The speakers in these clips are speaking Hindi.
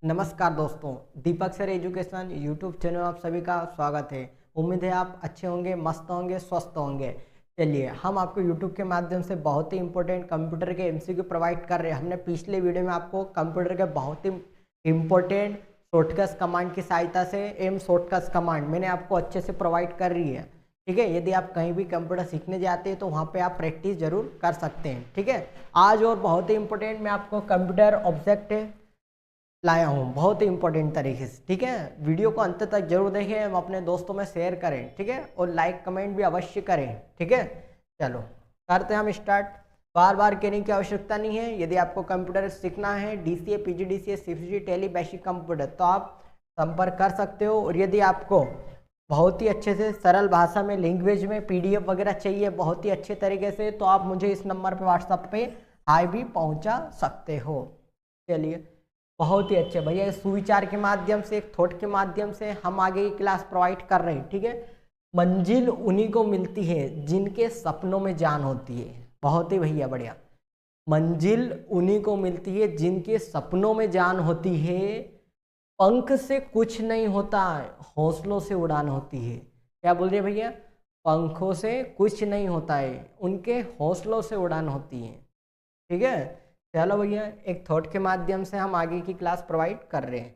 नमस्कार दोस्तों, दीपक सर एजुकेशन यूट्यूब चैनल आप सभी का स्वागत है। उम्मीद है आप अच्छे होंगे, मस्त होंगे, स्वस्थ होंगे। चलिए, हम आपको यूट्यूब के माध्यम से बहुत ही इंपॉर्टेंट कंप्यूटर के एमसीक्यू प्रोवाइड कर रहे हैं। हमने पिछले वीडियो में आपको कंप्यूटर के बहुत ही इंपॉर्टेंट शॉर्टकट्स कमांड की सहायता से शॉर्टकट्स कमांड मैंने आपको अच्छे से प्रोवाइड कर रही है। ठीक है, यदि आप कहीं भी कंप्यूटर सीखने जाते हैं तो वहाँ पे आप प्रैक्टिस जरूर कर सकते हैं। ठीक है, आज और बहुत ही इंपॉर्टेंट मैं आपको कंप्यूटर ऑब्जेक्ट लाया हूँ बहुत ही इंपॉर्टेंट तरीके से। ठीक है, वीडियो को अंत तक जरूर देखें, हम अपने दोस्तों में शेयर करें। ठीक है, और लाइक कमेंट भी अवश्य करें। ठीक है, चलो करते हैं हम स्टार्ट। बार बार कहने की आवश्यकता नहीं है। यदि आपको कंप्यूटर सीखना है, DCA, PGDCA, CPC, tally, basic computer, तो आप संपर्क कर सकते हो। और यदि आपको बहुत ही अच्छे से सरल भाषा में, लैंग्वेज में पीडीएफ वगैरह चाहिए बहुत ही अच्छे तरीके से, तो आप मुझे इस नंबर पर व्हाट्सएप पे हाई भी पहुंचा सकते हो। चलिए, बहुत ही अच्छे भैया, इस सुविचार के माध्यम से, एक थॉट के माध्यम से हम आगे की क्लास प्रोवाइड कर रहे हैं। ठीक है, मंजिल उन्हीं को मिलती है जिनके सपनों में जान होती है। बहुत ही भैया बढ़िया। मंजिल उन्हीं को मिलती है जिनके सपनों में जान होती है। पंख से कुछ नहीं होता, हौसलों से उड़ान होती है। क्या बोल रहे भैया? पंखों से कुछ नहीं होता है, उनके हौसलों से उड़ान होती है। ठीक है, चलो भैया, एक थॉट के माध्यम से हम आगे की क्लास प्रोवाइड कर रहे हैं।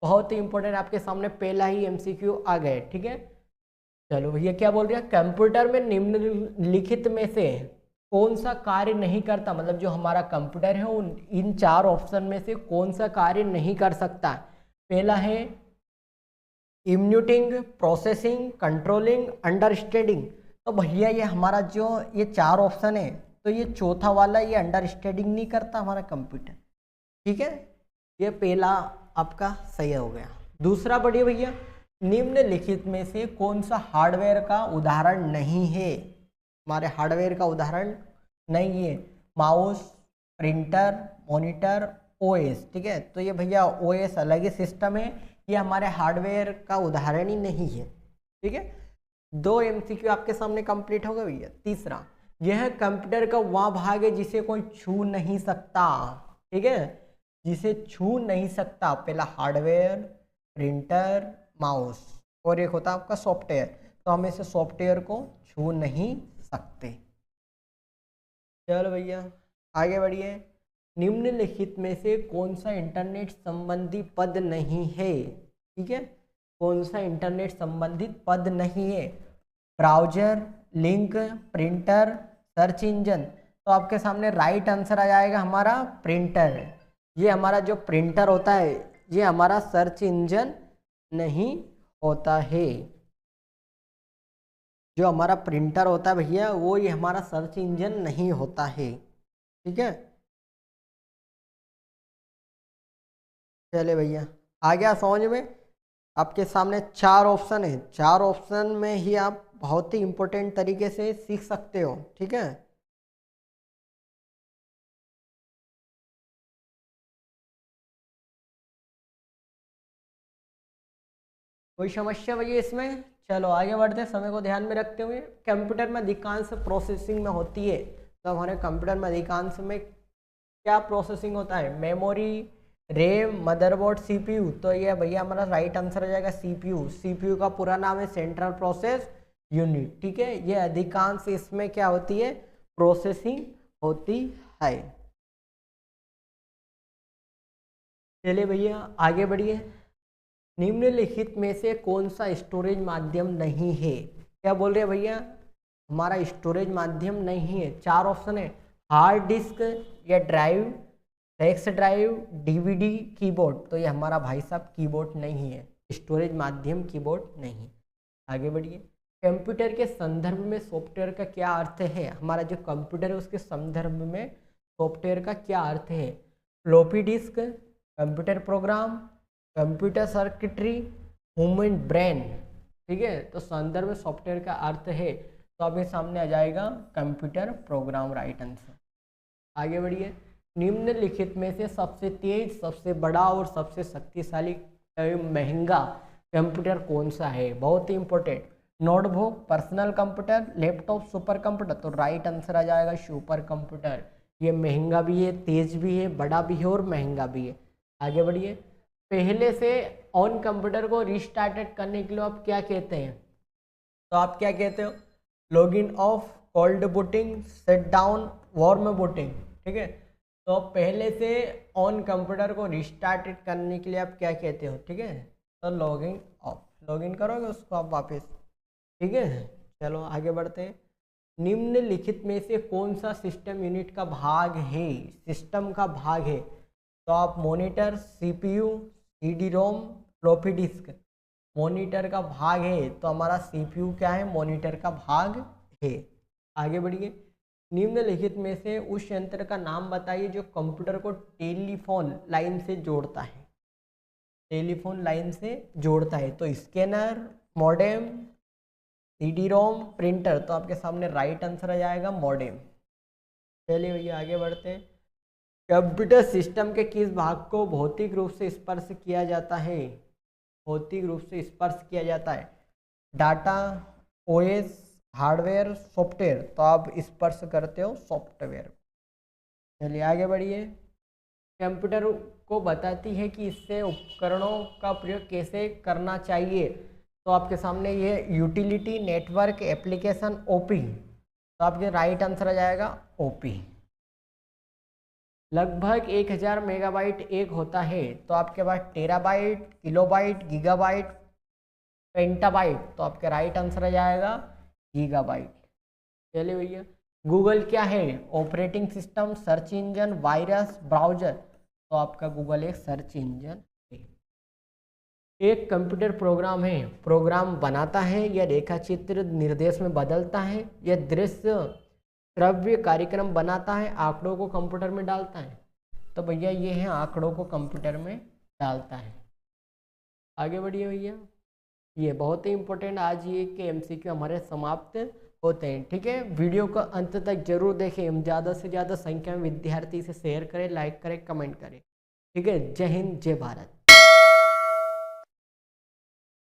बहुत ही इंपॉर्टेंट, आपके सामने पहला ही एमसीक्यू आ गए। ठीक है, चलो भैया, क्या बोल रहे हैं? कंप्यूटर में निम्नलिखित में से कौन सा कार्य नहीं करता, मतलब जो हमारा कंप्यूटर है उन इन चार ऑप्शन में से कौन सा कार्य नहीं कर सकता? पहला है इम्यूटिंग, प्रोसेसिंग, कंट्रोलिंग, अंडरस्टैंडिंग। तो भैया ये हमारा जो ये चार ऑप्शन है, तो ये चौथा वाला, ये अंडरस्टैंडिंग नहीं करता हमारा कंप्यूटर। ठीक है, ये पहला आपका सही हो गया। दूसरा बढ़िया भैया, निम्नलिखित में से कौन सा हार्डवेयर का उदाहरण नहीं है? हमारे हार्डवेयर का उदाहरण नहीं है। Mouse, printer, monitor, OS. ठीक है, तो ये भैया ओएस अलग ही सिस्टम है, ये हमारे हार्डवेयर का उदाहरण ही नहीं है। ठीक है, दो एमसीक्यू आपके सामने कंप्लीट हो गए भैया। तीसरा, यह कंप्यूटर का वह भाग है जिसे कोई छू नहीं सकता। ठीक है, जिसे छू नहीं सकता। पहला हार्डवेयर, प्रिंटर, माउस, और एक होता है आपका सॉफ्टवेयर। तो हम इसे सॉफ्टवेयर को छू नहीं सकते। चलो भैया, आगे बढ़िए। निम्नलिखित में से कौन सा इंटरनेट संबंधी पद नहीं है? ठीक है, कौन सा इंटरनेट संबंधित पद नहीं है? Browser, link, printer, search engine. तो आपके सामने राइट आंसर आ जाएगा हमारा प्रिंटर। ये हमारा जो प्रिंटर होता है, ये हमारा सर्च इंजन नहीं होता है। जो हमारा प्रिंटर होता है भैया, वो ये हमारा सर्च इंजन नहीं होता है। ठीक है, चले भैया, आ गया समझ में? आपके सामने चार ऑप्शन है, चार ऑप्शन में ही आप बहुत ही इंपॉर्टेंट तरीके से सीख सकते हो। ठीक है, कोई समस्या भैया इसमें? चलो आगे बढ़ते हैं, समय को ध्यान में रखते हुए। कंप्यूटर में अधिकांश प्रोसेसिंग में होती है, तो हमारे कंप्यूटर में अधिकांश में क्या प्रोसेसिंग होता है? Memory, RAM, motherboard, CPU. तो ये भैया हमारा राइट आंसर हो जाएगा सीपीयू। सीपीयू का पूरा नाम है सेंट्रल प्रोसेस यूनिट। ठीक है, ये अधिकांश इसमें क्या होती है? प्रोसेसिंग होती है। चलिए भैया, आगे बढ़िए। निम्नलिखित में से कौन सा स्टोरेज माध्यम नहीं है? क्या बोल रहे हैं भैया? हमारा स्टोरेज माध्यम नहीं है। चार ऑप्शन है, हार्ड डिस्क या drive, flash drive, DVD, keyboard. तो ये हमारा भाई साहब कीबोर्ड नहीं है, स्टोरेज माध्यम कीबोर्ड नहीं। आगे बढ़िए। कंप्यूटर के संदर्भ में सॉफ्टवेयर का क्या अर्थ है? हमारा जो कंप्यूटर है उसके संदर्भ में सॉफ्टवेयर का क्या अर्थ है? Floppy disk, computer program, computer circuitry, human brain. ठीक है, तो संदर्भ में सॉफ्टवेयर का अर्थ है, तो आपके सामने आ जाएगा कंप्यूटर प्रोग्राम, राइट आंसर। आगे बढ़िए। निम्नलिखित में से सबसे तेज, सबसे बड़ा और सबसे शक्तिशाली महंगा कंप्यूटर कौन सा है? बहुत ही important. Notebook, personal computer, laptop, super computer. तो राइट आंसर आ जाएगा सुपर कंप्यूटर। ये महंगा भी है, तेज भी है, बड़ा भी है और महंगा भी है। आगे बढ़िए। पहले से ऑन कंप्यूटर को रिस्टार्टेड करने के लिए आप क्या कहते हैं? तो आप क्या कहते हो? Login of, cold booting, shut down, warm booting. ठीक है, तो पहले से ऑन कंप्यूटर को रिस्टार्टेड करने के लिए आप क्या कहते हो? ठीक है, तो लॉगिन ऑफ, लॉगिन करोगे उसको आप वापस। ठीक है, चलो आगे बढ़ते हैं। निम्नलिखित में से कौन सा सिस्टम यूनिट का भाग है? सिस्टम का भाग है तो आप monitor, CPU, CD ROM, floppy disk. Monitor का भाग है तो हमारा सीपीयू क्या है? मॉनिटर का भाग है। आगे बढ़िए। निम्नलिखित में से उस यंत्र का नाम बताइए जो कंप्यूटर को टेलीफोन लाइन से जोड़ता है। टेलीफोन लाइन से जोड़ता है तो scanner, modem, CD ROM, printer. तो आपके सामने राइट आंसर आ जाएगा मॉडेम। चलिए भैया आगे बढ़ते हैं। कंप्यूटर सिस्टम के किस भाग को भौतिक रूप से स्पर्श किया जाता है? भौतिक रूप से स्पर्श किया जाता है। Data, OS, hardware, software. तो आप स्पर्श करते हो सॉफ्टवेयर। चलिए आगे बढ़िए। कंप्यूटर को बताती है कि इससे उपकरणों का प्रयोग कैसे करना चाहिए। तो आपके सामने ये यूटिलिटी, नेटवर्क, एप्लीकेशन, ओपी। तो आपके राइट आंसर आ जाएगा ओपी। लगभग 1000 मेगाबाइट एक होता है तो आपके पास टेराबाइट, किलोबाइट, गीगाबाइट, पेंटाबाइट। तो आपके राइट आंसर आ जाएगा गीगाबाइट। चलिए भैया। गूगल क्या है? Operating system, search engine, virus, browser. तो आपका गूगल एक सर्च इंजन है। एक कंप्यूटर प्रोग्राम है, प्रोग्राम बनाता है या रेखाचित्र निर्देश में बदलता है या दृश्य श्रव्य कार्यक्रम बनाता है, आंकड़ों को कंप्यूटर में डालता है। तो भैया ये है आंकड़ों को कंप्यूटर में डालता है। आगे बढ़िए भैया। ये बहुत ही इंपॉर्टेंट आज ये कि एमसीक्यू हमारे समाप्त होते हैं। ठीक है, वीडियो को अंत तक जरूर देखें। हम ज़्यादा से ज़्यादा संख्या में विद्यार्थी से शेयर करें, लाइक करें, कमेंट करें। ठीक है, जय हिंद, जय भारत।